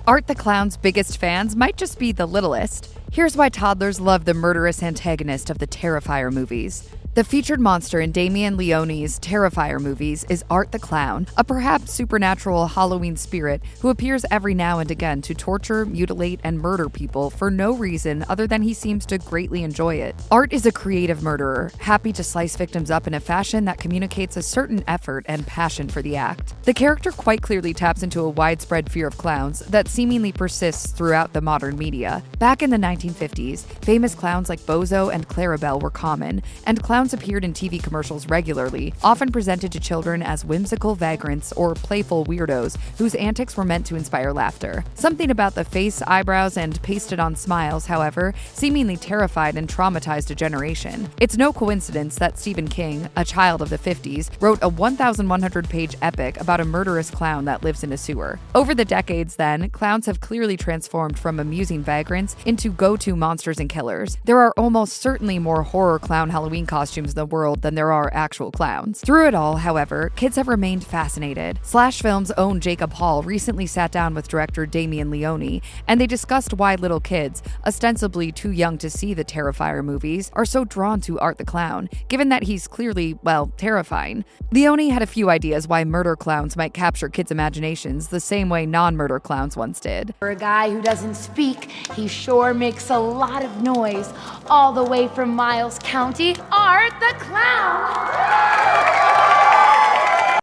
Art the Clown's biggest fans might just be the littlest. Here's why toddlers love the murderous antagonist of the Terrifier movies. The featured monster in Damien Leone's Terrifier movies is Art the Clown, a perhaps supernatural Halloween spirit who appears every now and again to torture, mutilate, and murder people for no reason other than he seems to greatly enjoy it. Art is a creative murderer, happy to slice victims up in a fashion that communicates a certain effort and passion for the act. The character quite clearly taps into a widespread fear of clowns that seemingly persists throughout the modern media. Back in the 1950s, famous clowns like Bozo and Clarabelle were common, and clowns appeared in TV commercials regularly, often presented to children as whimsical vagrants or playful weirdos whose antics were meant to inspire laughter. Something about the face, eyebrows, and pasted-on smiles, however, seemingly terrified and traumatized a generation. It's no coincidence that Stephen King, a child of the 50s, wrote a 1,100-page epic about a murderous clown that lives in a sewer. Over the decades, then, clowns have clearly transformed from amusing vagrants into go-to monsters and killers. There are almost certainly more horror clown Halloween costumes in the world than there are actual clowns. Through it all, however, kids have remained fascinated. Slash Film's own Jacob Hall recently sat down with director Damien Leone, and they discussed why little kids, ostensibly too young to see the Terrifier movies, are so drawn to Art the Clown, given that he's clearly, well, terrifying. Leone had a few ideas why murder clowns might capture kids' imaginations the same way non-murder clowns once did. For a guy who doesn't speak, he sure makes a lot of noise. All the way from Miles County, Art the Clown!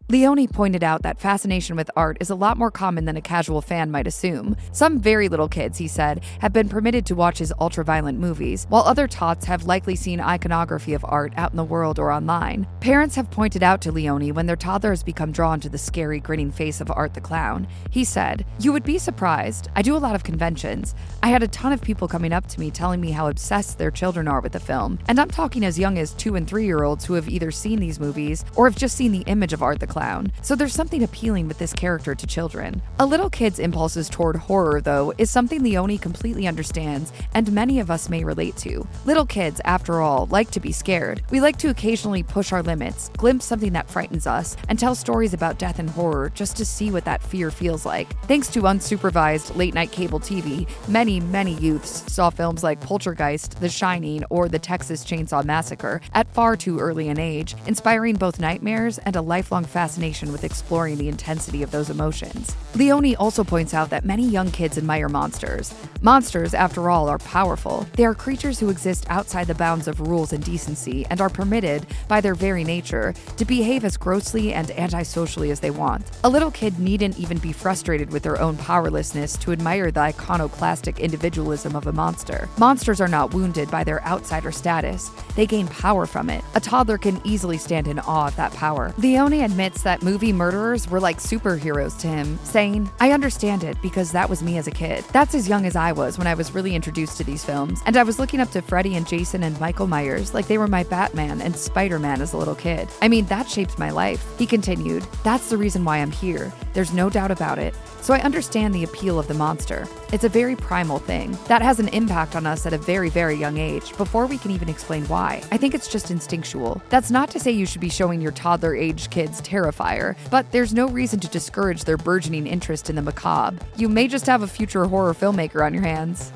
Leone pointed out that fascination with art is a lot more common than a casual fan might assume. Some very little kids, he said, have been permitted to watch his ultra-violent movies, while other tots have likely seen iconography of art out in the world or online. Parents have pointed out to Leone when their toddler has become drawn to the scary, grinning face of Art the Clown. He said, "You would be surprised. I do a lot of conventions. I had a ton of people coming up to me telling me how obsessed their children are with the film, and I'm talking as young as 2- and 3-year-olds who have either seen these movies or have just seen the image of Art the Clown. So there's something appealing with this character to children." A little kid's impulses toward horror, though, is something Leone completely understands and many of us may relate to. Little kids, after all, like to be scared. We like to occasionally push our limits, glimpse something that frightens us, and tell stories about death and horror just to see what that fear feels like. Thanks to unsupervised late-night cable TV, many youths saw films like Poltergeist, The Shining, or The Texas Chainsaw Massacre at far too early an age, inspiring both nightmares and a lifelong fascination with exploring the intensity of those emotions. Leone also points out that many young kids admire monsters. Monsters, after all, are powerful. They are creatures who exist outside the bounds of rules and decency and are permitted, by their very nature, to behave as grossly and antisocially as they want. A little kid needn't even be frustrated with their own powerlessness to admire the iconoclastic individualism of a monster. Monsters are not wounded by their outsider status. They gain power from it. A toddler can easily stand in awe of that power. Leone admits that movie murderers were like superheroes to him, saying, "I understand it because that was me as a kid. That's as young as I was when I was really introduced to these films, and I was looking up to Freddy and Jason and Michael Myers like they were my Batman and Spider-Man as a little kid. I mean, that shaped my life." He continued, "That's the reason why I'm here. There's no doubt about it. So I understand the appeal of the monster. It's a very primal thing that has an impact on us at a very young age before we can even explain why. I think it's just instinctual. That's not to say you should be showing your toddler-aged kids Terrifier, but there's no reason to discourage their burgeoning interest in the macabre. You may just have a future horror filmmaker on your hands."